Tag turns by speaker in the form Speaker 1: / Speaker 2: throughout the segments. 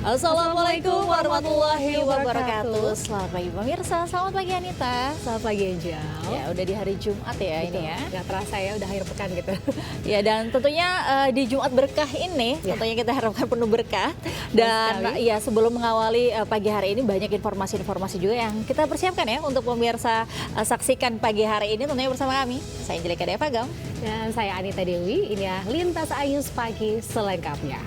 Speaker 1: Assalamualaikum warahmatullahi wabarakatuh. Selamat pagi pemirsa, selamat pagi Anita.
Speaker 2: Selamat pagi Angel.
Speaker 1: Ya udah di hari Jumat ya. Betul. Ini ya.
Speaker 2: Gak terasa ya udah akhir pekan gitu.
Speaker 1: Ya dan tentunya di Jumat berkah ini tentunya kita harapkan penuh berkah. Dan ya sebelum mengawali pagi hari ini banyak informasi-informasi juga yang kita persiapkan ya untuk pemirsa saksikan pagi hari ini tentunya bersama kami. Saya Angelika Devagam.
Speaker 2: Dan saya Anita Dewi, ini ya Lintas Ayus Pagi selengkapnya.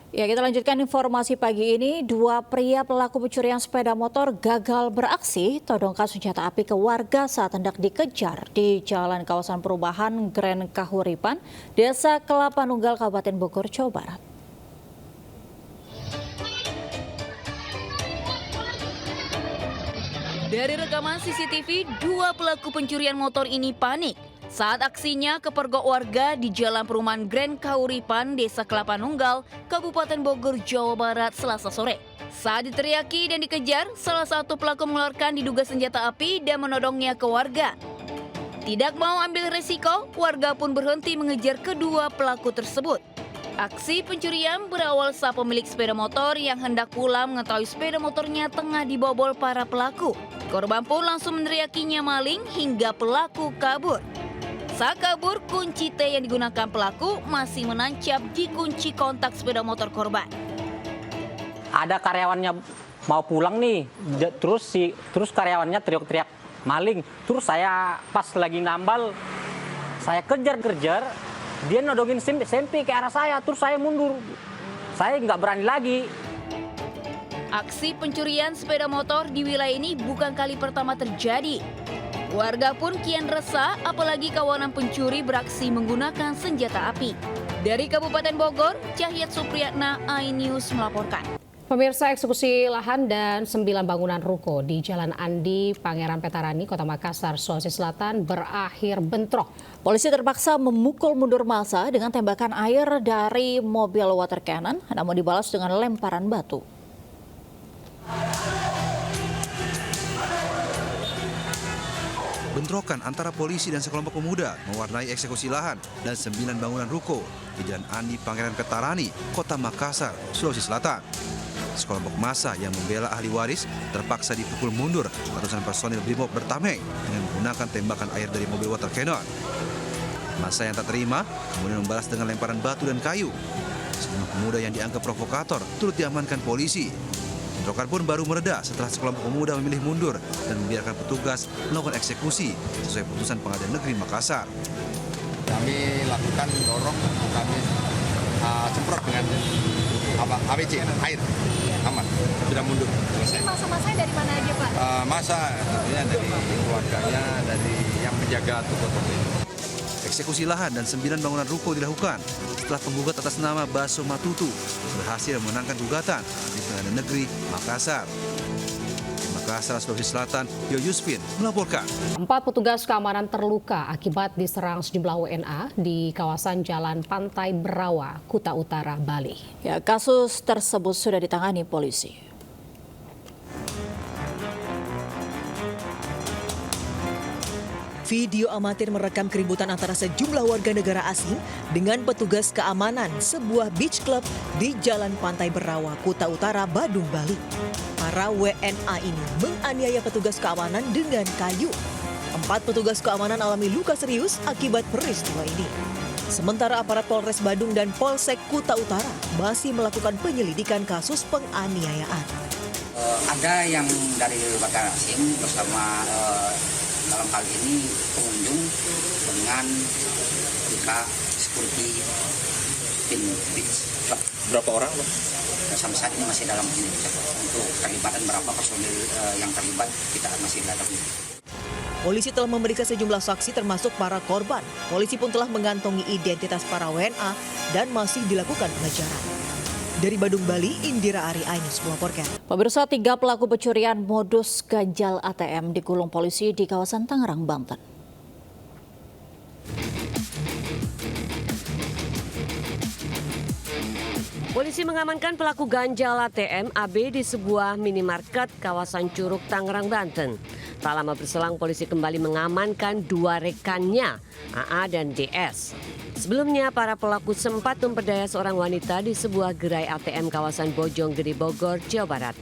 Speaker 1: Ya, kita lanjutkan informasi pagi ini. Dua pria pelaku pencurian sepeda motor gagal beraksi todongkan senjata api ke warga saat hendak dikejar di Jalan Kawasan Perubahan Grand Kahuripan, Desa Kelapa Nunggal, Kabupaten Bogor, Jawa Barat.
Speaker 3: Dari rekaman CCTV, dua pelaku pencurian motor ini panik saat aksinya kepergok warga di Jalan Perumahan Grand Kahuripan, Desa Kelapa Nunggal, Kabupaten Bogor, Jawa Barat, Selasa sore. Saat diteriaki dan dikejar, salah satu pelaku mengeluarkan diduga senjata api dan menodongnya ke warga. Tidak mau ambil resiko, warga pun berhenti mengejar kedua pelaku tersebut. Aksi pencurian berawal saat pemilik sepeda motor yang hendak pulang mengetahui sepeda motornya tengah dibobol para pelaku. Korban pun langsung meneriakinya maling hingga pelaku kabur. Saat kabur, kunci T yang digunakan pelaku masih menancap di kunci kontak sepeda motor korban.
Speaker 4: Ada karyawannya mau pulang nih, terus karyawannya teriak-teriak maling. Terus saya pas lagi ngambal, saya kejar-kejar, dia nodongin sempi ke arah saya, terus saya mundur. Saya nggak berani lagi.
Speaker 3: Aksi pencurian sepeda motor di wilayah ini bukan kali pertama terjadi. Warga pun kian resah, apalagi kawanan pencuri beraksi menggunakan senjata api. Dari Kabupaten Bogor, Cahyat Supriyatna, iNews melaporkan.
Speaker 2: Pemirsa, eksekusi lahan dan 9 bangunan ruko di Jalan Andi, Pangeran Petarani, Kota Makassar, Sulawesi Selatan berakhir bentrok.
Speaker 1: Polisi terpaksa memukul mundur massa dengan tembakan air dari mobil water cannon, namun dibalas dengan lemparan batu.
Speaker 5: Bentrokan antara polisi dan sekelompok pemuda mewarnai eksekusi lahan dan 9 bangunan ruko di Jalan Andi, Pangeran Petarani, Kota Makassar, Sulawesi Selatan. Sekelompok massa yang membela ahli waris terpaksa dipukul mundur ratusan personil Brimob bertameng dengan menggunakan tembakan air dari mobil water cannon. Massa yang tak terima kemudian membalas dengan lemparan batu dan kayu. Sejumlah pemuda yang dianggap provokator turut diamankan polisi. Bentrokan pun baru mereda setelah sekelompok pemuda memilih mundur dan membiarkan petugas melakukan eksekusi sesuai putusan Pengadilan Negeri Makassar.
Speaker 6: Kami lakukan dorong, kami semprot dengan ABC, air, aman, sudah mundur.
Speaker 7: Ini masa-masanya dari mana aja Pak?
Speaker 6: Masa tentunya dari keluarganya, dari yang menjaga toko-toko ini.
Speaker 5: Eksekusi lahan dan 9 bangunan ruko dilakukan setelah penggugat atas nama Baso Matutu berhasil memenangkan gugatan di Pengadilan Negeri Makassar. Di Makassar, Sulawesi Selatan, Yoyuspin melaporkan.
Speaker 2: 4 petugas keamanan terluka akibat diserang sejumlah WNA di kawasan Jalan Pantai Berawa, Kuta Utara, Bali.
Speaker 1: Ya, kasus tersebut sudah ditangani polisi.
Speaker 8: Video amatir merekam keributan antara sejumlah warga negara asing dengan petugas keamanan sebuah beach club di Jalan Pantai Berawa, Kuta Utara, Badung, Bali. Para WNA ini menganiaya petugas keamanan dengan kayu. 4 petugas keamanan alami luka serius akibat peristiwa ini. Sementara aparat Polres Badung dan Polsek Kuta Utara masih melakukan penyelidikan kasus penganiayaan.
Speaker 9: Ada yang dari warga asing bersama dalam hal ini pengunjung dengan pihak security beach club.
Speaker 6: Berapa orang, Pak?
Speaker 9: Sampai saat ini masih dalam penyelidikan. Untuk terlibatan berapa personil yang terlibat kita masih dalami.
Speaker 8: Polisi telah memeriksa sejumlah saksi termasuk para korban. Polisi pun telah mengantongi identitas para WNA dan masih dilakukan pengejaran. Dari Badung, Bali, Indira Ari, iNews melaporkan.
Speaker 1: Pemirsa, 3 pelaku pencurian modus ganjal ATM digulung polisi di kawasan Tangerang, Banten.
Speaker 10: Polisi mengamankan pelaku ganjal ATM AB di sebuah minimarket kawasan Curug, Tangerang, Banten. Tak lama berselang polisi kembali mengamankan 2 rekannya, AA dan DS. Sebelumnya para pelaku sempat memperdaya seorang wanita di sebuah gerai ATM kawasan Bojonggede, Bogor, Jawa Barat.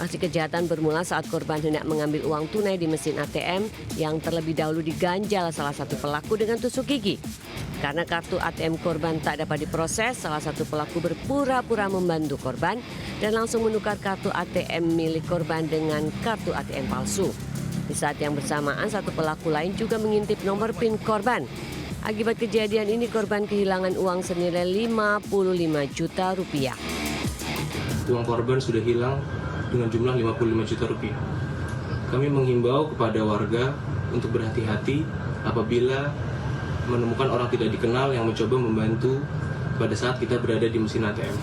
Speaker 10: Aksi kejahatan bermula saat korban hendak mengambil uang tunai di mesin ATM yang terlebih dahulu diganjal salah satu pelaku dengan tusuk gigi. Karena kartu ATM korban tak dapat diproses, salah satu pelaku berpura-pura membantu korban dan langsung menukar kartu ATM milik korban dengan kartu ATM palsu. Di saat yang bersamaan, satu pelaku lain juga mengintip nomor PIN korban. Akibat kejadian ini, korban kehilangan uang senilai 55 juta rupiah.
Speaker 11: Uang korban sudah hilang dengan jumlah 55 juta rupiah. Kami menghimbau kepada warga untuk berhati-hati apabila menemukan orang tidak dikenal yang mencoba membantu pada saat kita berada di mesin ATM.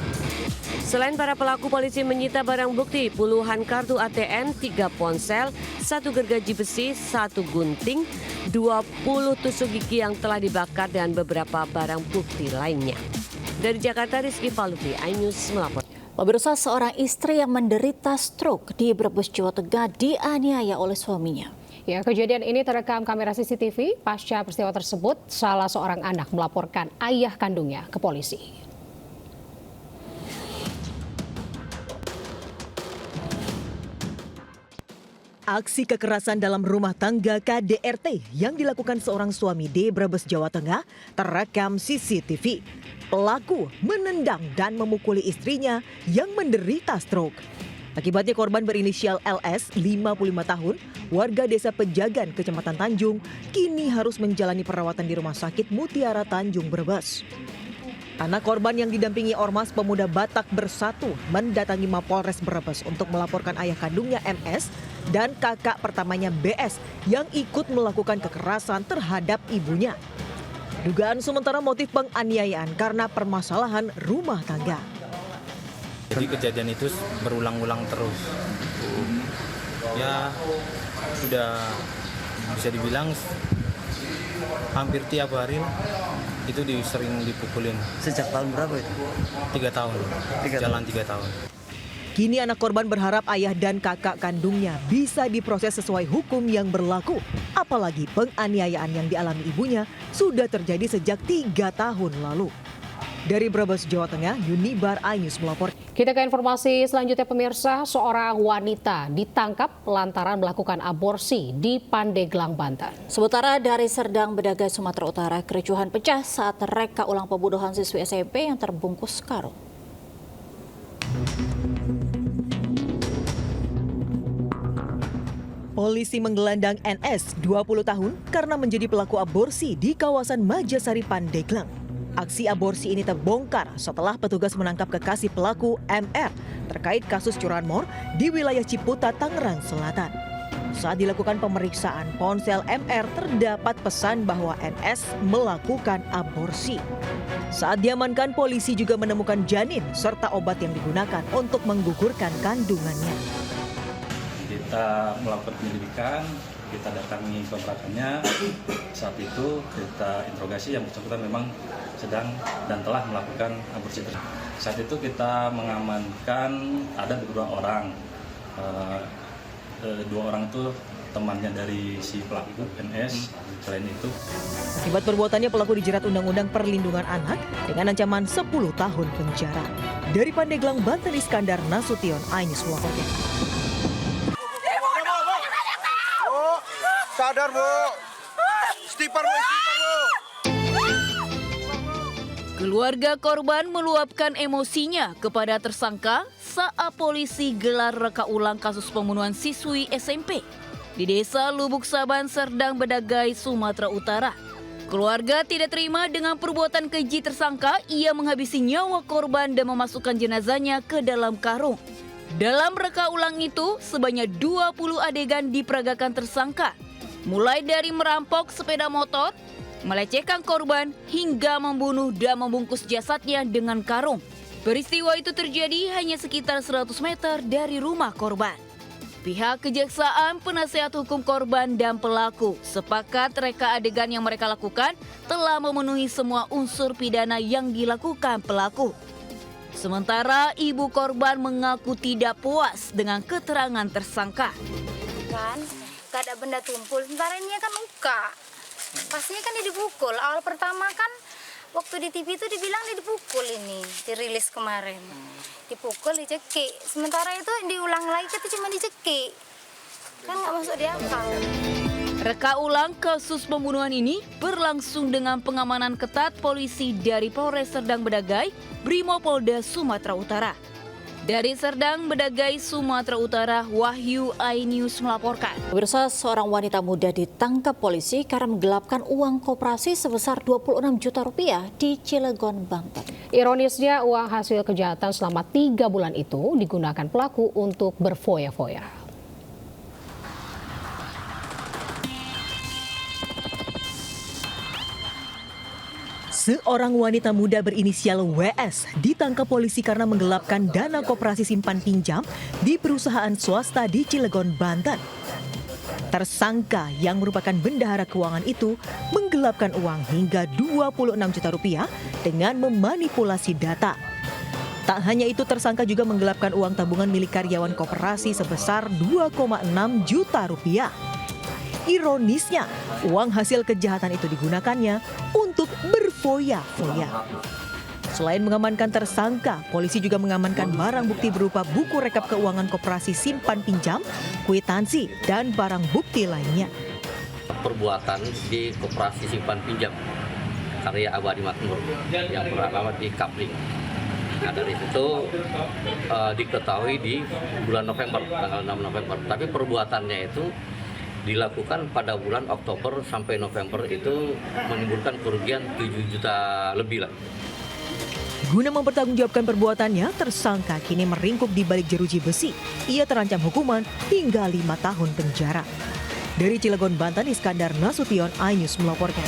Speaker 10: Selain para pelaku, polisi menyita barang bukti puluhan kartu ATM, 3 ponsel, 1 gergaji besi, 1 gunting, 20 tusuk gigi yang telah dibakar dan beberapa barang bukti lainnya. Dari Jakarta, Rizky Falufi, iNews melapor.
Speaker 1: Pemirsa, seorang istri yang menderita stroke di Brebes, Jawa Tengah dianiaya oleh suaminya.
Speaker 2: Ya, kejadian ini terekam kamera CCTV. Pasca peristiwa tersebut, salah seorang anak melaporkan ayah kandungnya ke polisi.
Speaker 8: Aksi kekerasan dalam rumah tangga KDRT yang dilakukan seorang suami di Brebes, Jawa Tengah terekam CCTV. Pelaku menendang dan memukuli istrinya yang menderita stroke. Akibatnya korban berinisial LS, 55 tahun, warga desa Pejagan, Kecamatan Tanjung, kini harus menjalani perawatan di Rumah Sakit Mutiara Tanjung, Brebes. Anak korban yang didampingi Ormas Pemuda Batak Bersatu mendatangi Mapolres Brebes untuk melaporkan ayah kandungnya MS dan kakak pertamanya BS yang ikut melakukan kekerasan terhadap ibunya. Dugaan sementara motif penganiayaan karena permasalahan rumah tangga.
Speaker 12: Jadi kejadian itu berulang-ulang terus. Ya sudah bisa dibilang hampir tiap hari itu sering dipukulin.
Speaker 13: Sejak tahun berapa itu?
Speaker 12: 3 tahun. Jalan 3 tahun.
Speaker 8: Kini anak korban berharap ayah dan kakak kandungnya bisa diproses sesuai hukum yang berlaku. Apalagi penganiayaan yang dialami ibunya sudah terjadi sejak 3 tahun lalu. Dari Brebes, Jawa Tengah, Yunibar, iNews melapor.
Speaker 2: Kita ke informasi selanjutnya, pemirsa. Seorang wanita ditangkap lantaran melakukan aborsi di Pandeglang, Banten.
Speaker 1: Sementara dari Serdang, Bedagai, Sumatera Utara, kericuhan pecah saat reka ulang pembunuhan siswi SMP yang terbungkus karung.
Speaker 8: Polisi menggelandang NS 20 tahun karena menjadi pelaku aborsi di kawasan Majasari, Pandeglang. Aksi aborsi ini terbongkar setelah petugas menangkap kekasih pelaku MR terkait kasus curanmor di wilayah Ciputa, Tangerang Selatan. Saat dilakukan pemeriksaan ponsel MR terdapat pesan bahwa NS melakukan aborsi. Saat diamankan, polisi juga menemukan janin serta obat yang digunakan untuk menggugurkan kandungannya.
Speaker 14: Kita melakukan penyelidikan, kita datangi kontrakannya. Saat itu kita interogasi, yang bersangkutan memang sedang dan telah melakukan aborsi. Saat itu kita mengamankan ada 2 orang. 2 orang itu temannya dari si pelaku NS. Selain itu,
Speaker 8: akibat perbuatannya pelaku dijerat Undang-Undang Perlindungan Anak dengan ancaman 10 tahun penjara. Dari Pandeglang, Banten, Iskandar Nasution, iNews melaporkan.
Speaker 15: Sadar, Bu. Istighfar, Bu.
Speaker 3: Keluarga korban meluapkan emosinya kepada tersangka saat polisi gelar reka ulang kasus pembunuhan siswi SMP di Desa Lubuk Saban, Serdang, Bedagai, Sumatera Utara. Keluarga tidak terima dengan perbuatan keji tersangka. Ia menghabisi nyawa korban dan memasukkan jenazahnya ke dalam karung. Dalam reka ulang itu, sebanyak 20 adegan diperagakan tersangka. Mulai dari merampok sepeda motor, melecehkan korban, hingga membunuh dan membungkus jasadnya dengan karung. Peristiwa itu terjadi hanya sekitar 100 meter dari rumah korban. Pihak kejaksaan, penasihat hukum korban dan pelaku sepakat reka adegan yang mereka lakukan telah memenuhi semua unsur pidana yang dilakukan pelaku. Sementara ibu korban mengaku tidak puas dengan keterangan tersangka.
Speaker 7: Kan, gak ada benda tumpul. Sementara ini kan luka. Pastinya kan dia dipukul. Awal pertama kan waktu di TV itu dibilang dia dipukul ini, dirilis kemarin. Dipukul, dicekik. Sementara itu diulang lagi kita cuma dicekik. Kan nggak masuk di akal.
Speaker 3: Reka ulang kasus pembunuhan ini berlangsung dengan pengamanan ketat polisi dari Polres Serdang Bedagai, Brimopolda Sumatera Utara. Dari Serdang Bedagai, Sumatera Utara, Wahyu iNews melaporkan.
Speaker 1: Pemirsa, seorang wanita muda ditangkap polisi karena menggelapkan uang koperasi sebesar 26 juta rupiah di Cilegon, Banten.
Speaker 2: Ironisnya, uang hasil kejahatan selama 3 bulan itu digunakan pelaku untuk berfoya-foya.
Speaker 8: Seorang wanita muda berinisial WS ditangkap polisi karena menggelapkan dana koperasi simpan pinjam di perusahaan swasta di Cilegon, Banten. Tersangka yang merupakan bendahara keuangan itu menggelapkan uang hingga 26 juta rupiah dengan memanipulasi data. Tak hanya itu, tersangka juga menggelapkan uang tabungan milik karyawan koperasi sebesar 2,6 juta rupiah. Ironisnya, uang hasil kejahatan itu digunakannya untuk berfoya-foya. Selain mengamankan tersangka, polisi juga mengamankan barang bukti berupa buku rekap keuangan koperasi simpan pinjam, kwitansi, dan barang bukti lainnya.
Speaker 13: Perbuatan di koperasi simpan pinjam karya Abadi Makmur yang beralamat di Kapling. Nah, dari situ diketahui di bulan November, tanggal 6 November. Tapi perbuatannya itu dilakukan pada bulan Oktober sampai November, itu menimbulkan kerugian 7 juta lebih lah.
Speaker 8: Guna mempertanggungjawabkan perbuatannya, tersangka kini meringkuk di balik jeruji besi. Ia terancam hukuman hingga 5 tahun penjara. Dari Cilegon, Banten, Iskandar Nasution, iNews melaporkan.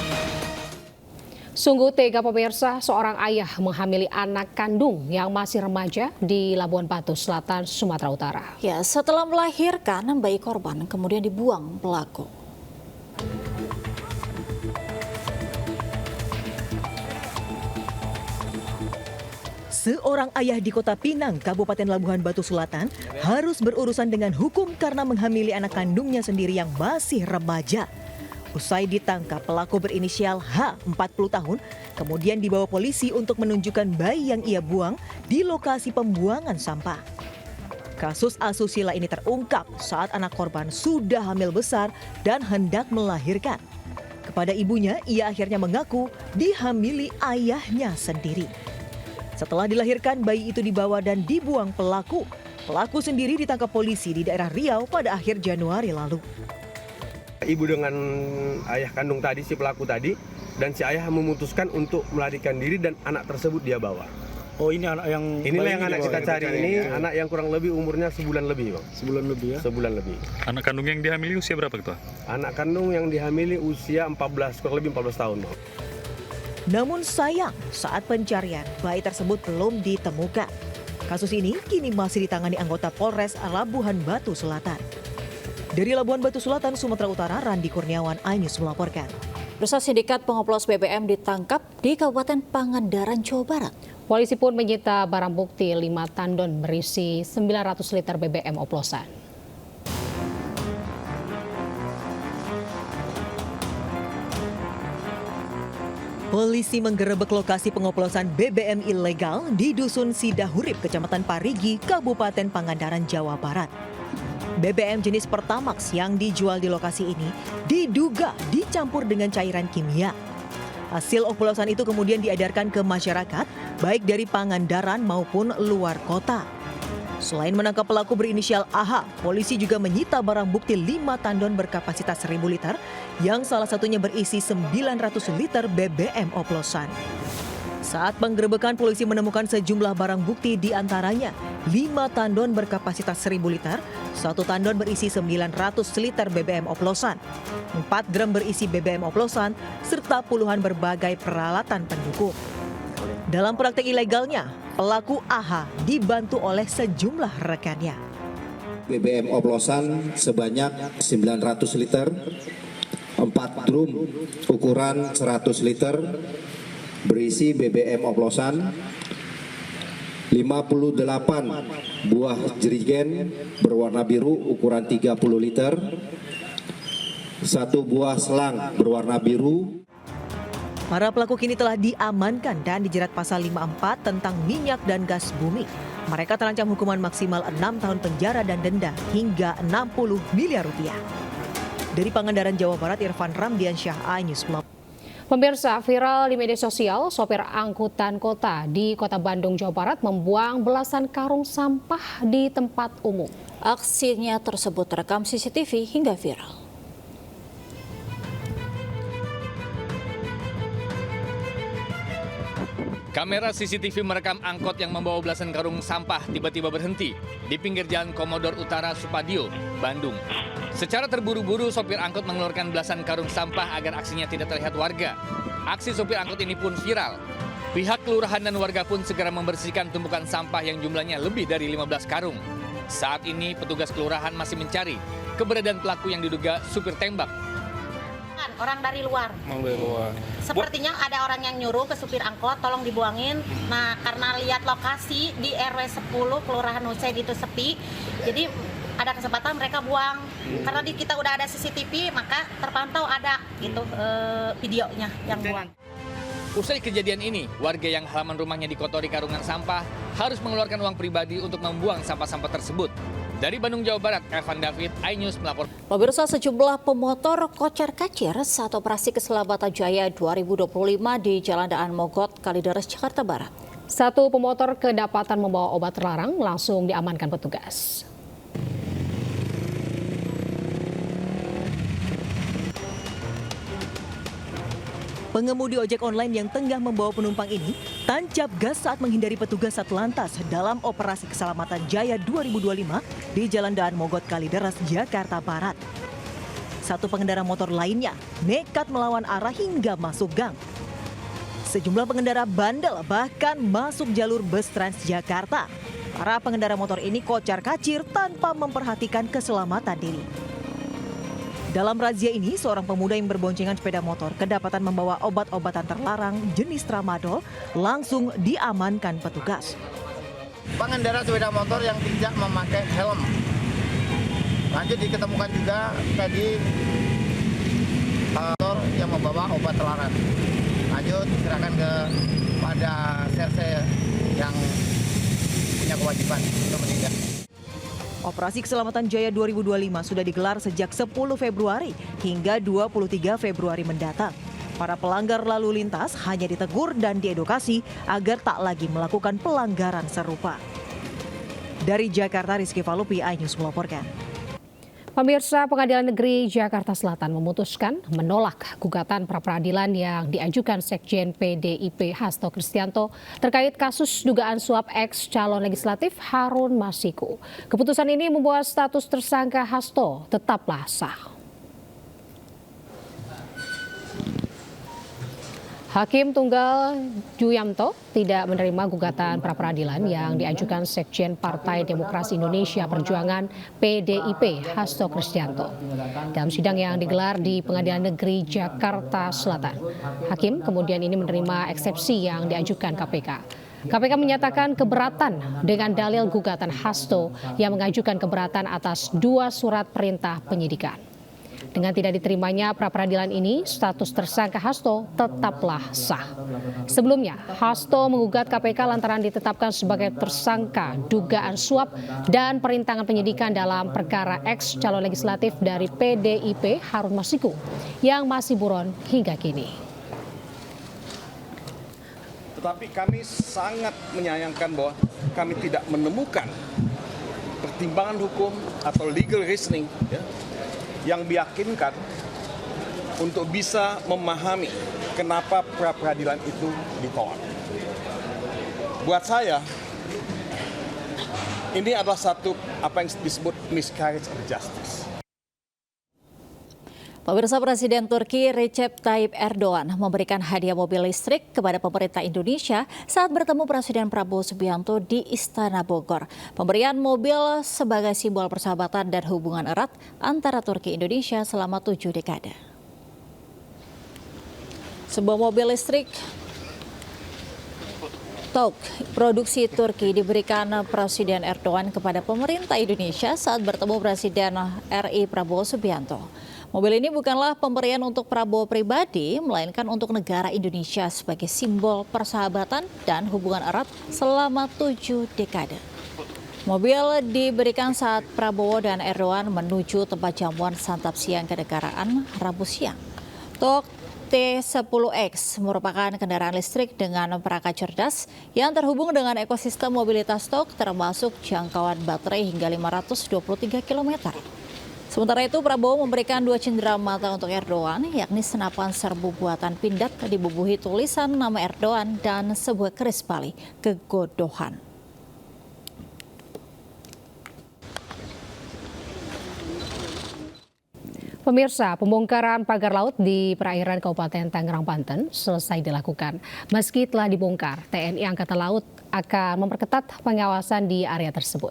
Speaker 2: Sungguh tega pemirsa, seorang ayah menghamili anak kandung yang masih remaja di Labuan Batu Selatan, Sumatera Utara.
Speaker 1: Ya, setelah melahirkan bayi korban kemudian dibuang pelaku.
Speaker 8: Seorang ayah di Kota Pinang, Kabupaten Labuhan Batu Selatan, harus berurusan dengan hukum karena menghamili anak kandungnya sendiri yang masih remaja. Usai ditangkap, pelaku berinisial H, 40 tahun, kemudian dibawa polisi untuk menunjukkan bayi yang ia buang di lokasi pembuangan sampah. Kasus asusila ini terungkap saat anak korban sudah hamil besar dan hendak melahirkan. Kepada ibunya, ia akhirnya mengaku dihamili ayahnya sendiri. Setelah dilahirkan, bayi itu dibawa dan dibuang pelaku. Pelaku sendiri ditangkap polisi di daerah Riau pada akhir Januari lalu.
Speaker 16: Ibu dengan ayah kandung tadi, si pelaku tadi, dan si ayah memutuskan untuk melarikan diri dan anak tersebut dia bawa.
Speaker 12: Oh, ini anak yang...
Speaker 16: Inilah yang anak kita cari ini, anak yang kurang lebih umurnya sebulan lebih, Bang.
Speaker 12: Sebulan lebih ya?
Speaker 16: Sebulan lebih.
Speaker 14: Anak kandung yang dihamili usia berapa itu?
Speaker 16: Anak kandung yang dihamili usia 14, kurang lebih 14 tahun, Bang.
Speaker 8: Namun sayang, saat pencarian, bayi tersebut belum ditemukan. Kasus ini kini masih ditangani anggota Polres Labuhan Batu Selatan. Dari Labuhan Batu Selatan, Sumatera Utara, Randi Kurniawan, iNews melaporkan.
Speaker 1: Bersama sindikat pengoplos BBM ditangkap di Kabupaten Pangandaran, Jawa Barat.
Speaker 2: Polisi pun menyita barang bukti 5 tandon berisi 900 liter BBM oplosan.
Speaker 8: Polisi menggerebek lokasi pengoplosan BBM ilegal di Dusun Sidahurip, Kecamatan Parigi, Kabupaten Pangandaran, Jawa Barat. BBM jenis Pertamax yang dijual di lokasi ini diduga dicampur dengan cairan kimia. Hasil oplosan itu kemudian diedarkan ke masyarakat, baik dari Pangandaran maupun luar kota. Selain menangkap pelaku berinisial AH, polisi juga menyita barang bukti 5 tandon berkapasitas 1.000 liter, yang salah satunya berisi 900 liter BBM oplosan. Saat penggerebekan, polisi menemukan sejumlah barang bukti, di antaranya 5 tandon berkapasitas 1.000 liter, 1 tandon berisi 900 liter BBM oplosan, 4 drum berisi BBM oplosan, serta puluhan berbagai peralatan pendukung. Dalam praktek ilegalnya, pelaku AH dibantu oleh sejumlah rekannya.
Speaker 17: BBM oplosan sebanyak 900 liter, 4 drum ukuran 100 liter, berisi BBM oplosan, 5 58 buah jerigen berwarna biru ukuran 30 liter, 1 buah selang berwarna biru.
Speaker 8: Para pelaku kini telah diamankan dan dijerat pasal 54 tentang minyak dan gas bumi. Mereka terancam hukuman maksimal 6 tahun penjara dan denda hingga 60 miliar rupiah. Dari Pangandaran, Jawa Barat, Irfan Ramdiansyah, iNews.
Speaker 2: Pemirsa, viral di media sosial, sopir angkutan kota di Kota Bandung, Jawa Barat membuang belasan karung sampah di tempat umum.
Speaker 1: Aksinya tersebut terekam CCTV hingga viral.
Speaker 18: Kamera CCTV merekam angkot yang membawa belasan karung sampah tiba-tiba berhenti di pinggir Jalan Komodor Utara Supadio, Bandung. Secara terburu-buru, sopir angkot mengeluarkan belasan karung sampah agar aksinya tidak terlihat warga. Aksi sopir angkot ini pun viral. Pihak kelurahan dan warga pun segera membersihkan tumpukan sampah yang jumlahnya lebih dari 15 karung. Saat ini petugas kelurahan masih mencari keberadaan pelaku yang diduga supir tembak.
Speaker 19: Orang dari luar. Sepertinya ada orang yang nyuruh ke supir angkot tolong dibuangin. Nah, karena lihat lokasi di RW 10 Kelurahan Usaid itu sepi, jadi ada kesempatan mereka buang. Karena kita udah ada CCTV, maka terpantau ada gitu videonya yang buang.
Speaker 18: Usai kejadian ini, warga yang halaman rumahnya dikotori karungan sampah harus mengeluarkan uang pribadi untuk membuang sampah-sampah tersebut. Dari Bandung, Jawa Barat, Evan David, iNews melapor.
Speaker 1: Pemirsa, sejumlah pemotor kocar-kacir saat operasi keselamatan Jaya 2025 di Jalan Daan Mogot, Kalideres, Jakarta Barat.
Speaker 2: Satu pemotor kedapatan membawa obat terlarang langsung diamankan petugas.
Speaker 8: Pengemudi ojek online yang tengah membawa penumpang ini tancap gas saat menghindari petugas Satlantas dalam operasi keselamatan Jaya 2025 di Jalan Daan Mogot, Kalideres, Jakarta Barat. Satu pengendara motor lainnya nekat melawan arah hingga masuk gang. Sejumlah pengendara bandel bahkan masuk jalur bus Transjakarta. Para pengendara motor ini kocar-kacir tanpa memperhatikan keselamatan diri. Dalam razia ini, seorang pemuda yang berboncengan sepeda motor kedapatan membawa obat-obatan terlarang jenis tramadol langsung diamankan petugas.
Speaker 20: Pengendara sepeda motor yang tidak memakai helm. Lanjut diketemukan juga tadi motor yang membawa obat terlarang. Lanjut diserahkan kepada serse yang punya kewajiban untuk menindak.
Speaker 8: Operasi Keselamatan Jaya 2025 sudah digelar sejak 10 Februari hingga 23 Februari mendatang. Para pelanggar lalu lintas hanya ditegur dan diedukasi agar tak lagi melakukan pelanggaran serupa. Dari Jakarta, Rizky Falupi, iNews melaporkan.
Speaker 2: Pemirsa, Pengadilan Negeri Jakarta Selatan memutuskan menolak gugatan pra-peradilan yang diajukan Sekjen PDIP Hasto Kristianto terkait kasus dugaan suap ex calon legislatif Harun Masiku. Keputusan ini membuat status tersangka Hasto tetaplah sah. Hakim Tunggal Juyamto tidak menerima gugatan pra-peradilan yang diajukan Sekjen Partai Demokrasi Indonesia Perjuangan PDIP Hasto Kristianto. Dalam sidang yang digelar di Pengadilan Negeri Jakarta Selatan, Hakim kemudian ini menerima eksepsi yang diajukan KPK. KPK menyatakan keberatan dengan dalil gugatan Hasto yang mengajukan keberatan atas 2 surat perintah penyidikan. Dengan tidak diterimanya pra-peradilan ini, status tersangka Hasto tetaplah sah. Sebelumnya, Hasto menggugat KPK lantaran ditetapkan sebagai tersangka dugaan suap dan perintangan penyidikan dalam perkara ex calon legislatif dari PDIP Harun Masiku yang masih buron hingga kini.
Speaker 21: Tetapi kami sangat menyayangkan bahwa kami tidak menemukan pertimbangan hukum atau legal reasoning yang meyakinkan untuk bisa memahami kenapa pra-peradilan itu ditolak. Buat saya, ini adalah satu apa yang disebut miscarriage of justice.
Speaker 1: Pemirsa, Presiden Turki Recep Tayyip Erdogan memberikan hadiah mobil listrik kepada pemerintah Indonesia saat bertemu Presiden Prabowo Subianto di Istana Bogor. Pemberian mobil sebagai simbol persahabatan dan hubungan erat antara Turki dan Indonesia selama 7 dekade. Sebuah mobil listrik stok produksi Turki diberikan Presiden Erdogan kepada pemerintah Indonesia saat bertemu Presiden RI Prabowo Subianto. Mobil ini bukanlah pemberian untuk Prabowo pribadi, melainkan untuk negara Indonesia sebagai simbol persahabatan dan hubungan erat selama 7 dekade. Mobil diberikan saat Prabowo dan Erdogan menuju tempat jamuan santap siang kenegaraan Rabu siang. Tok T10X merupakan kendaraan listrik dengan perangkat cerdas yang terhubung dengan ekosistem mobilitas Tok, termasuk jangkauan baterai hingga 523 km. Sementara itu, Prabowo memberikan 2 cenderamata untuk Erdogan, yakni senapan serbu buatan pindad dibubuhi tulisan nama Erdogan dan sebuah keris Bali, kegodohan.
Speaker 2: Pemirsa, pembongkaran pagar laut di perairan Kabupaten Tangerang, Banten selesai dilakukan. Meski telah dibongkar, TNI Angkatan Laut akan memperketat pengawasan di area tersebut.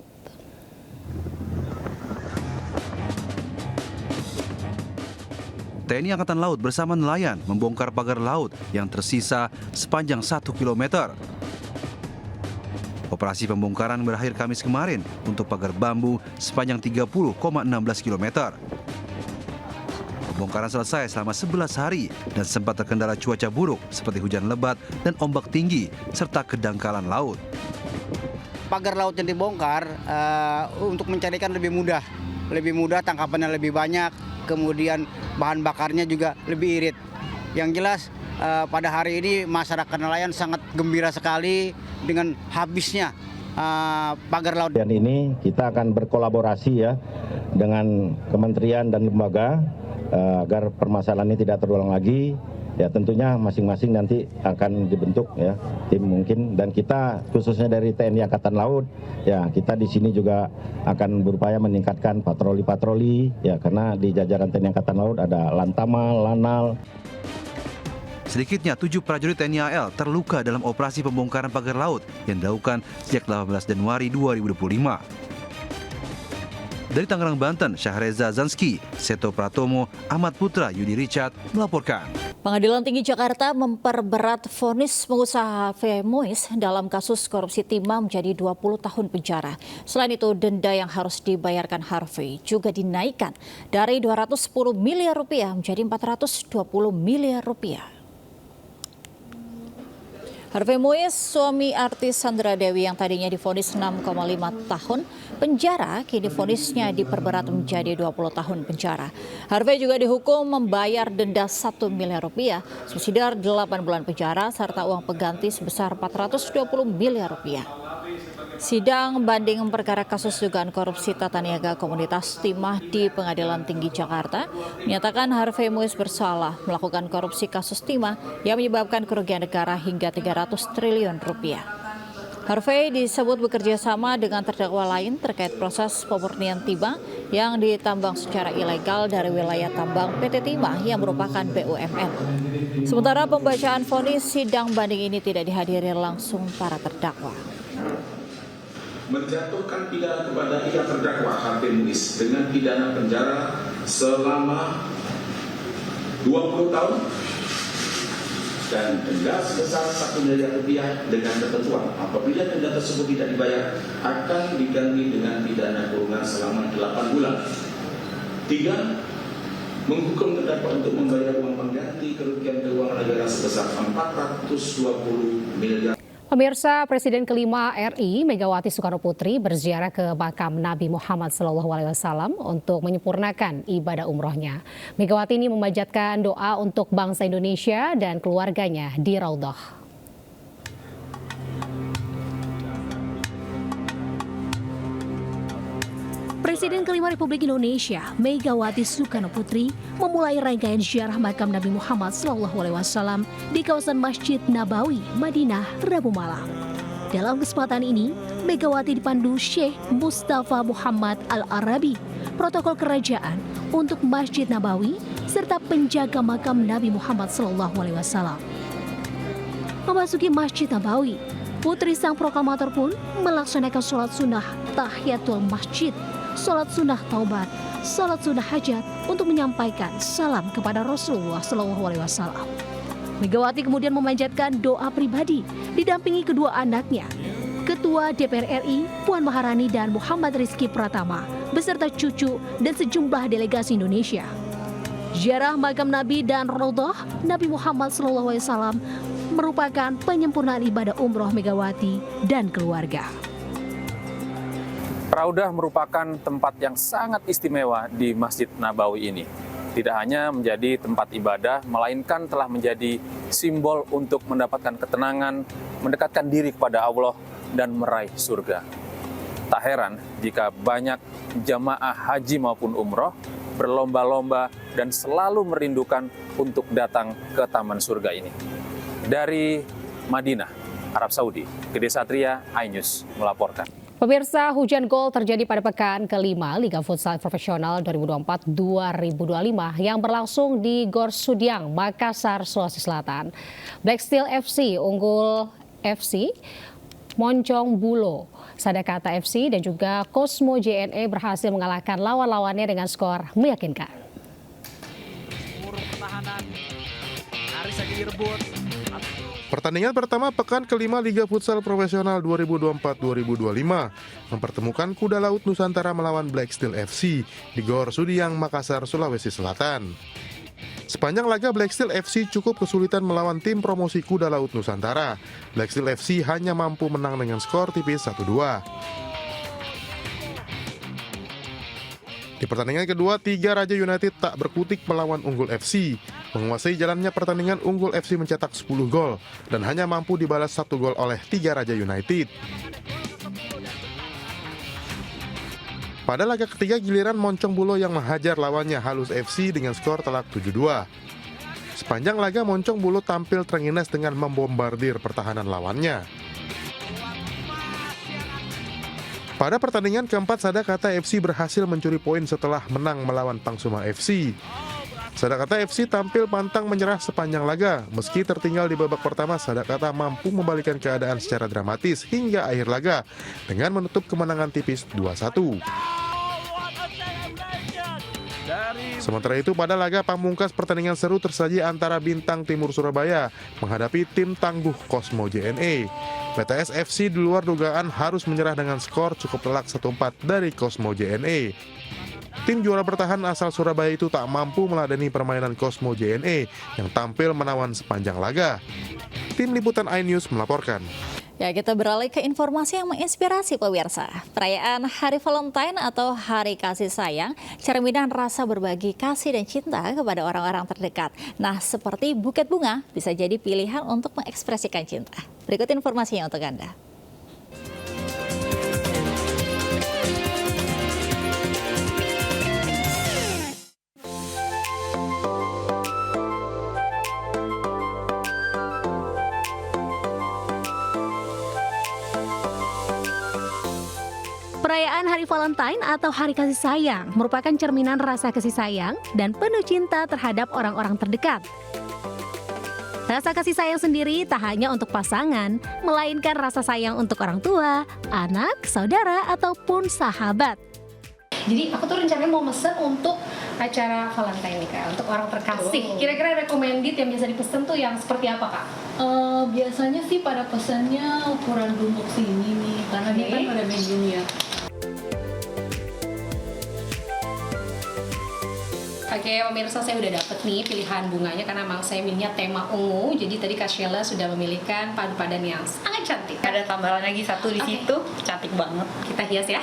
Speaker 5: TNI Angkatan Laut bersama nelayan membongkar pagar laut yang tersisa sepanjang 1 km. Operasi pembongkaran berakhir Kamis kemarin untuk pagar bambu sepanjang 30,16 km. Pembongkaran selesai selama 11 hari dan sempat terkendala cuaca buruk seperti hujan lebat dan ombak tinggi serta kedangkalan laut.
Speaker 20: Pagar laut yang dibongkar untuk mencari ikan lebih mudah, tangkapannya lebih banyak, kemudian bahan bakarnya juga lebih irit. Yang jelas pada hari ini masyarakat nelayan sangat gembira sekali dengan habisnya pagar laut.
Speaker 17: Dan ini kita akan berkolaborasi ya dengan kementerian dan lembaga agar permasalahan ini tidak terulang lagi. Ya tentunya masing-masing nanti akan dibentuk ya tim mungkin, dan kita khususnya dari TNI Angkatan Laut ya kita di sini juga akan berupaya meningkatkan patroli ya, karena di jajaran TNI Angkatan Laut ada Lantamal, Lanal.
Speaker 5: Sedikitnya 7 prajurit TNI AL terluka dalam operasi pembongkaran pagar laut yang dilakukan sejak 18 Januari 2025. Dari Tangerang, Banten, Syahreza Zanski, Seto Pratomo, Ahmad Putra, Yudi Richard melaporkan.
Speaker 1: Pengadilan Tinggi Jakarta memperberat vonis pengusaha Harvey Mois dalam kasus korupsi timah menjadi 20 tahun penjara. Selain itu, denda yang harus dibayarkan Harvey juga dinaikkan dari 210 miliar rupiah menjadi 420 miliar rupiah. Harvey Mois, suami artis Sandra Dewi yang tadinya divonis 6,5 tahun penjara, kini vonisnya diperberat menjadi 20 tahun penjara. Harvey juga dihukum membayar denda 1 miliar rupiah, subsidiar 8 bulan penjara, serta uang pengganti sebesar 420 miliar rupiah. Sidang banding perkara kasus dugaan korupsi tata niaga komunitas timah di Pengadilan Tinggi Jakarta menyatakan Harvey Mois bersalah melakukan korupsi kasus timah yang menyebabkan kerugian negara hingga 300 triliun rupiah. Harvey disebut bekerja sama dengan terdakwa lain terkait proses pemurnian timah yang ditambang secara ilegal dari wilayah tambang PT Timah yang merupakan BUMN. Sementara pembacaan vonis sidang banding ini tidak dihadiri langsung para terdakwa.
Speaker 4: Menjatuhkan pidana kepada ia terdakwa Harvey Mois dengan pidana penjara selama 20 tahun dan denda sebesar 1 miliar rupiah dengan ketentuan apabila denda tersebut tidak dibayar akan diganti dengan pidana kurungan selama 8 bulan. 3. Menghukum terdakwa untuk membayar uang pengganti kerugian keuangan negara sebesar 420 miliar.
Speaker 2: Pemirsa, Presiden kelima RI Megawati Soekarno Putri berziarah ke makam Nabi Muhammad SAW untuk menyempurnakan ibadah umrohnya. Megawati ini memanjatkan doa untuk bangsa Indonesia dan keluarganya di Raudhah.
Speaker 22: Presiden kelima Republik Indonesia, Megawati Soekarno Putri, memulai rangkaian ziarah makam Nabi Muhammad SAW di kawasan Masjid Nabawi, Madinah, Rabu malam. Dalam kesempatan ini, Megawati dipandu Syekh Mustafa Muhammad Al-Arabi, protokol kerajaan untuk Masjid Nabawi, serta penjaga makam Nabi Muhammad SAW. Memasuki Masjid Nabawi, Putri Sang Proklamator pun melaksanakan sholat sunnah Tahiyatul Masjid, sholat sunnah taubat, sholat sunnah hajat untuk menyampaikan salam kepada Rasulullah SAW. Megawati kemudian memanjatkan doa pribadi didampingi kedua anaknya, Ketua DPR RI Puan Maharani dan Muhammad Rizky Pratama, beserta cucu dan sejumlah delegasi Indonesia. Ziarah makam Nabi dan Raudhah Nabi Muhammad SAW merupakan penyempurnaan ibadah umroh Megawati dan keluarga.
Speaker 6: Raudhah merupakan tempat yang sangat istimewa di Masjid Nabawi ini. Tidak hanya menjadi tempat ibadah, melainkan telah menjadi simbol untuk mendapatkan ketenangan, mendekatkan diri kepada Allah, dan meraih surga. Tak heran jika banyak jamaah haji maupun umroh berlomba-lomba dan selalu merindukan untuk datang ke Taman Surga ini. Dari Madinah, Arab Saudi, Gede Satria, iNews melaporkan.
Speaker 2: Pemirsa, hujan gol terjadi pada pekan kelima Liga Futsal Profesional 2024-2025 yang berlangsung di Gor Sudiang, Makassar, Sulawesi Selatan. Black Steel FC unggul FC, Moncong Bulo, Sadakata FC dan juga Cosmo JNE berhasil mengalahkan lawan-lawannya dengan skor meyakinkan.
Speaker 9: Pertandingan pertama pekan kelima Liga Futsal Profesional 2024-2025 mempertemukan Kuda Laut Nusantara melawan Black Steel FC di Gor Sudiang, Makassar, Sulawesi Selatan. Sepanjang laga Black Steel FC cukup kesulitan melawan tim promosi Kuda Laut Nusantara. Black Steel FC hanya mampu menang dengan skor tipis 1-2. Di pertandingan kedua, 3 Raja United tak berkutik melawan Unggul FC. Menguasai jalannya pertandingan, Unggul FC mencetak 10 gol dan hanya mampu dibalas 1 gol oleh 3 Raja United. Pada laga ketiga, giliran Moncong Bulo yang menghajar lawannya Halus FC dengan skor telak 7-2. Sepanjang laga, Moncong Bulo tampil terengginas dengan membombardir pertahanan lawannya. Pada pertandingan keempat, Sadakata FC berhasil mencuri poin setelah menang melawan Pangsuma FC. Sadakata FC tampil pantang menyerah sepanjang laga. Meski tertinggal di babak pertama, Sadakata mampu membalikkan keadaan secara dramatis hingga akhir laga dengan menutup kemenangan tipis 2-1. Sementara itu, pada laga pamungkas pertandingan seru tersaji antara Bintang Timur Surabaya menghadapi tim tangguh Cosmo JNE. BTS FC di luar dugaan harus menyerah dengan skor cukup telak 1-4 dari Cosmo JNE. Tim juara bertahan asal Surabaya itu tak mampu meladeni permainan Cosmo JNE yang tampil menawan sepanjang laga. Tim Liputan iNews melaporkan.
Speaker 1: Ya, kita beralih ke informasi yang menginspirasi pemirsa. Perayaan Hari Valentine atau Hari Kasih Sayang, cerminan rasa berbagi kasih dan cinta kepada orang-orang terdekat. Nah, seperti buket bunga bisa jadi pilihan untuk mengekspresikan cinta. Berikut informasinya untuk Anda.
Speaker 22: Perayaan Hari Valentine atau Hari Kasih Sayang merupakan cerminan rasa kasih sayang dan penuh cinta terhadap orang-orang terdekat. Rasa kasih sayang sendiri tak hanya untuk pasangan, melainkan rasa sayang untuk orang tua, anak, saudara, ataupun sahabat.
Speaker 2: Jadi aku tuh rencananya mau mesen untuk acara Valentine nih Kak, untuk orang terkasih. Kira-kira recommended yang biasa dipesan tuh yang seperti apa Kak?
Speaker 23: Biasanya sih pada pesannya ukuran tumpuk sini nih, karena dia kan pada medium ya.
Speaker 2: Oke, pemirsa, saya udah dapet nih pilihan bunganya karena memang saya milihnya tema ungu. Jadi tadi Kak Sheila sudah memilihkan padu padan yang sangat cantik.
Speaker 23: Ada tambahan lagi satu di situ, cantik banget.
Speaker 2: Kita hias ya.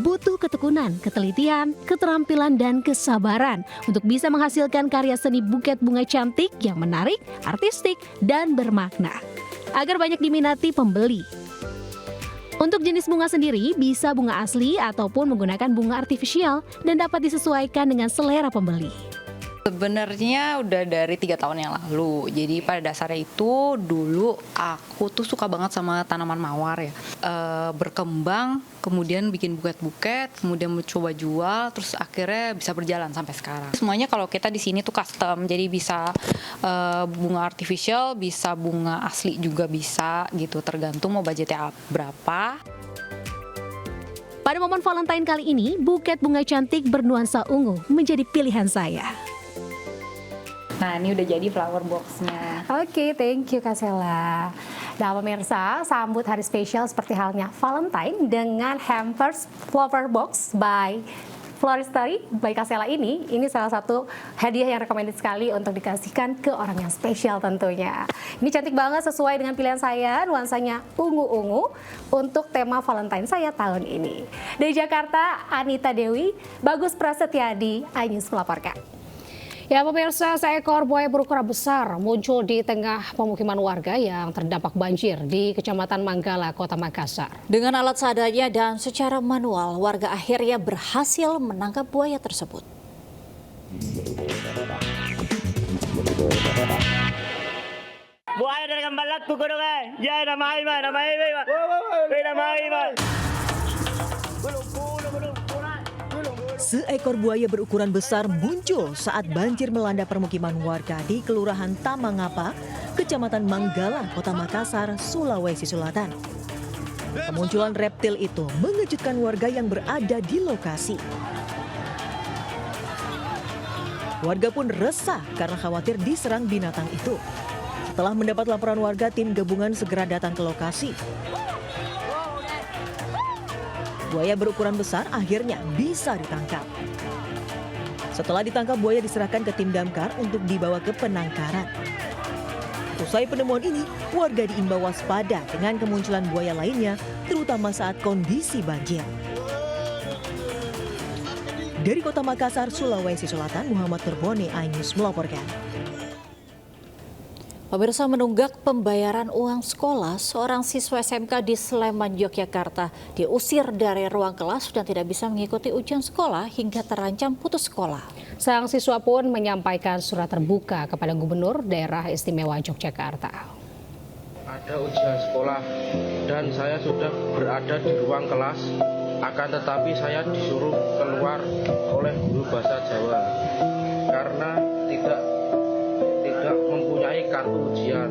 Speaker 22: Butuh ketekunan, ketelitian, keterampilan, dan kesabaran untuk bisa menghasilkan karya seni buket bunga cantik yang menarik, artistik, dan bermakna, agar banyak diminati pembeli. Untuk jenis bunga sendiri, bisa bunga asli ataupun menggunakan bunga artifisial dan dapat disesuaikan dengan selera pembeli.
Speaker 24: Sebenarnya udah dari 3 tahun yang lalu. Jadi pada dasarnya itu dulu aku tuh suka banget sama tanaman mawar ya. Berkembang, kemudian bikin buket-buket, kemudian mencoba jual, terus akhirnya bisa berjalan sampai sekarang. Semuanya kalau kita di sini tuh custom, jadi bisa bunga artificial, bisa bunga asli juga bisa gitu, tergantung mau budgetnya berapa.
Speaker 22: Pada momen Valentine kali ini, buket bunga cantik bernuansa ungu menjadi pilihan saya.
Speaker 7: Nah, ini udah jadi flower box-nya.
Speaker 2: Oke, thank you Kak Sela. Nah pemirsa, sambut hari spesial seperti halnya Valentine dengan hampers flower box by Floristory by Kak Sela ini salah satu hadiah yang recommended sekali untuk dikasihkan ke orang yang spesial tentunya. Ini cantik banget sesuai dengan pilihan saya, nuansanya ungu-ungu untuk tema Valentine saya tahun ini. Dari Jakarta, Anita Dewi, Bagus Prasetyadi, iNews melaporkan. Ya pemirsa, seekor buaya berukuran besar muncul di tengah pemukiman warga yang terdampak banjir di Kecamatan Manggala, Kota Makassar.
Speaker 1: Dengan alat seadanya dan secara manual, warga akhirnya berhasil menangkap buaya tersebut.
Speaker 10: Buaya dari Kambalat ku kodong ya nama Ima.
Speaker 8: Seekor buaya berukuran besar muncul saat banjir melanda permukiman warga di Kelurahan Tamangapa, Kecamatan Manggala, Kota Makassar, Sulawesi Selatan. Kemunculan reptil itu mengejutkan warga yang berada di lokasi. Warga pun resah karena khawatir diserang binatang itu. Setelah mendapat laporan warga, tim gabungan segera datang ke lokasi. Buaya berukuran besar akhirnya bisa ditangkap. Setelah ditangkap, buaya diserahkan ke tim damkar untuk dibawa ke penangkaran. Usai penemuan ini, warga diimbau waspada dengan kemunculan buaya lainnya, terutama saat kondisi banjir. Dari Kota Makassar, Sulawesi Selatan, Muhammad Terbone, iNews melaporkan.
Speaker 1: Pemirsa, menunggak pembayaran uang sekolah, seorang siswa SMK di Sleman, Yogyakarta diusir dari ruang kelas dan tidak bisa mengikuti ujian sekolah hingga terancam putus sekolah.
Speaker 2: Sang siswa pun menyampaikan surat terbuka kepada Gubernur Daerah Istimewa Yogyakarta.
Speaker 11: Ada ujian sekolah dan saya sudah berada di ruang kelas, akan tetapi saya disuruh keluar oleh guru bahasa Jawa karena tidak mempunyai kartu ujian,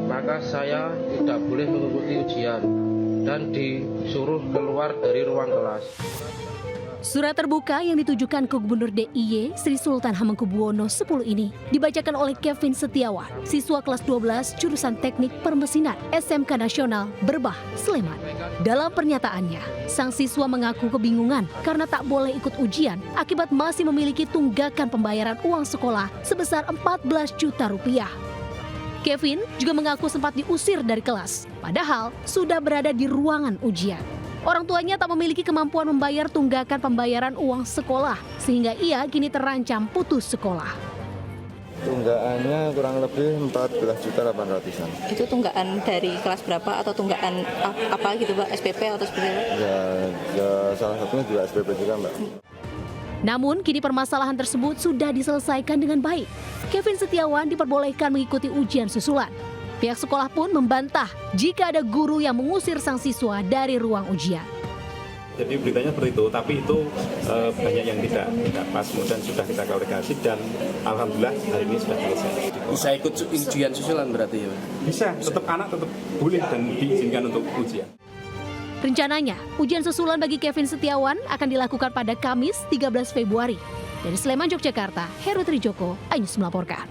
Speaker 11: maka saya tidak boleh mengikuti ujian dan disuruh keluar dari ruang kelas.
Speaker 22: Surat terbuka yang ditujukan ke Gubernur DIY Sri Sultan Hamengkubuwono X ini dibacakan oleh Kevin Setiawan, siswa kelas 12 jurusan Teknik Permesinan SMK Nasional Berbah, Sleman. Dalam pernyataannya, sang siswa mengaku kebingungan karena tak boleh ikut ujian akibat masih memiliki tunggakan pembayaran uang sekolah sebesar 14 juta rupiah. Kevin juga mengaku sempat diusir dari kelas, padahal sudah berada di ruangan ujian. Orang tuanya tak memiliki kemampuan membayar tunggakan pembayaran uang sekolah, sehingga ia kini terancam putus sekolah.
Speaker 15: Tunggakannya kurang lebih 14.800-an.
Speaker 25: Itu tunggakan dari kelas berapa atau tunggakan apa gitu Mbak, SPP atau seperti apa?
Speaker 15: Ya salah satunya juga SPP juga Mbak.
Speaker 22: Namun kini permasalahan tersebut sudah diselesaikan dengan baik. Kevin Setiawan diperbolehkan mengikuti ujian susulan. Pihak sekolah pun membantah jika ada guru yang mengusir sang siswa dari ruang ujian.
Speaker 14: Jadi beritanya seperti itu, tapi itu banyak yang tidak pas, kemudian sudah kita klarifikasi dan alhamdulillah hari ini sudah selesai.
Speaker 16: Bisa ikut ujian susulan berarti ya?
Speaker 14: Bisa, tetap anak tetap boleh dan diizinkan untuk ujian.
Speaker 22: Rencananya, ujian susulan bagi Kevin Setiawan akan dilakukan pada Kamis 13 Februari. Dari Sleman, Yogyakarta, Heru Trijoko, iNews melaporkan.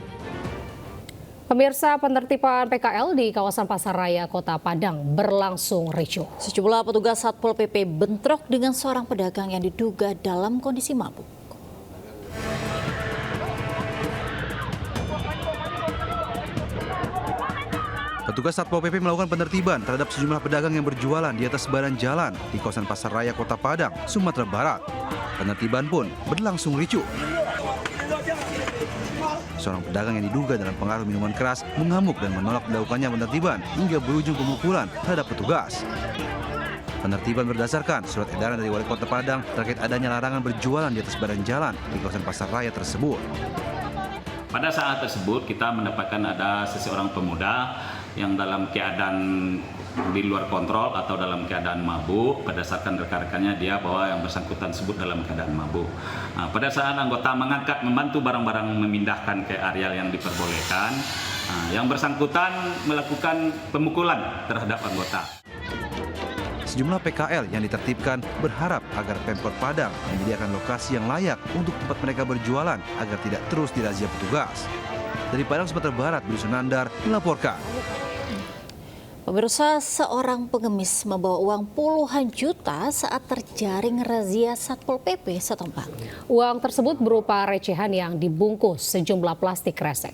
Speaker 2: Pemirsa, penertiban PKL di kawasan Pasar Raya Kota Padang berlangsung ricuh.
Speaker 1: Sejumlah petugas Satpol PP bentrok dengan seorang pedagang yang diduga dalam kondisi mabuk.
Speaker 5: Petugas Satpol PP melakukan penertiban terhadap sejumlah pedagang yang berjualan di atas badan jalan di kawasan Pasar Raya Kota Padang, Sumatera Barat. Penertiban pun berlangsung ricuh. Seorang pedagang yang diduga dalam pengaruh minuman keras mengamuk dan menolak dilakukannya penertiban hingga berujung pemukulan terhadap petugas. Penertiban berdasarkan surat edaran dari Wali Kota Padang terkait adanya larangan berjualan di atas badan jalan di kawasan pasar raya tersebut.
Speaker 26: Pada saat tersebut kita mendapatkan ada seseorang pemuda yang dalam keadaan di luar kontrol atau dalam keadaan mabuk. Berdasarkan rekan-rekannya dia bahwa yang bersangkutan tersebut dalam keadaan mabuk. Nah, pada saat anggota membantu barang-barang memindahkan ke area yang diperbolehkan, yang bersangkutan melakukan pemukulan terhadap anggota.
Speaker 5: Sejumlah PKL yang ditertibkan berharap agar Pemkot Padang menyediakan lokasi yang layak untuk tempat mereka berjualan agar tidak terus dirazia petugas. Dari Padang, Sumatera Barat, Budi Sunandar melaporkan.
Speaker 1: Pemirsa, seorang pengemis membawa uang puluhan juta saat terjaring razia Satpol PP setempat.
Speaker 2: Uang tersebut berupa recehan yang dibungkus sejumlah plastik kresek.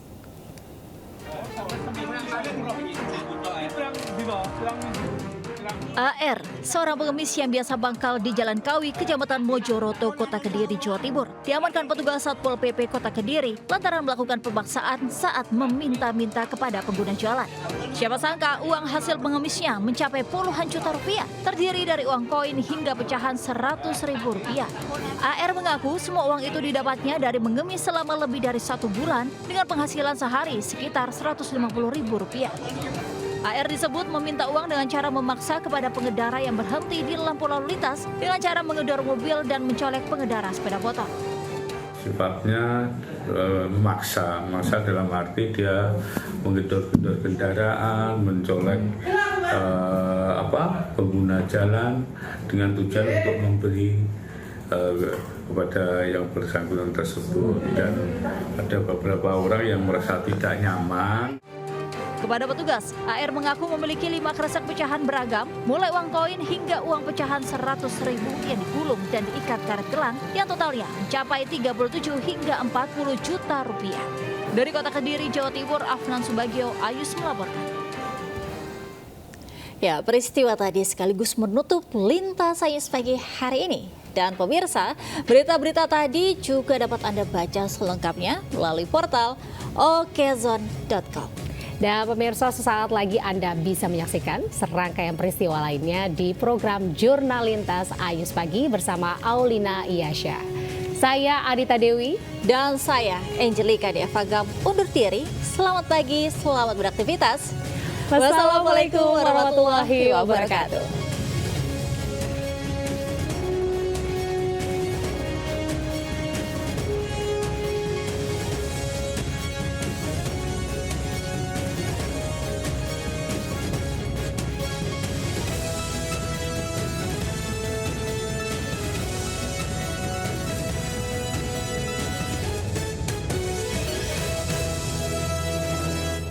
Speaker 1: AR, seorang pengemis yang biasa bangkal di Jalan Kawi, Kecamatan Mojoroto, Kota Kediri, Jawa Timur, diamankan petugas Satpol PP Kota Kediri lantaran melakukan pemaksaan saat meminta-minta kepada pengguna jalan. Siapa sangka uang hasil pengemisnya mencapai puluhan juta rupiah, terdiri dari uang koin hingga pecahan Rp100.000. AR mengaku semua uang itu didapatnya dari mengemis selama lebih dari 1 bulan dengan penghasilan sehari sekitar Rp150.000. AR disebut meminta uang dengan cara memaksa kepada pengendara yang berhenti di lampu lalu lintas dengan cara menggedor mobil dan mencolek pengendara sepeda motor.
Speaker 3: Sifatnya memaksa dalam arti dia menggedor-gedor kendaraan, mencolek pengguna jalan dengan tujuan untuk memberi kepada yang bersangkutan tersebut, dan ada beberapa orang yang merasa tidak nyaman.
Speaker 1: Kepada petugas, AR mengaku memiliki 5 kresek pecahan beragam, mulai uang koin hingga uang pecahan Rp100.000 yang digulung dan diikat karet gelang yang totalnya mencapai 37 hingga 40 juta rupiah. Dari Kota Kediri, Jawa Timur, Afnan Subagio, Ayus melaporkan. Ya, peristiwa tadi sekaligus menutup Lintas Ayus pagi hari ini. Dan pemirsa, berita-berita tadi juga dapat Anda baca selengkapnya melalui portal okezon.com.
Speaker 2: Dan pemirsa, sesaat lagi Anda bisa menyaksikan serangkaian peristiwa lainnya di program Jurnal Lintas Ayus Pagi bersama Aulina Iyasya. Saya Adita Dewi.
Speaker 1: Dan saya Angelika Diavagam undur diri. Selamat pagi, selamat beraktivitas. Wassalamualaikum warahmatullahi wabarakatuh.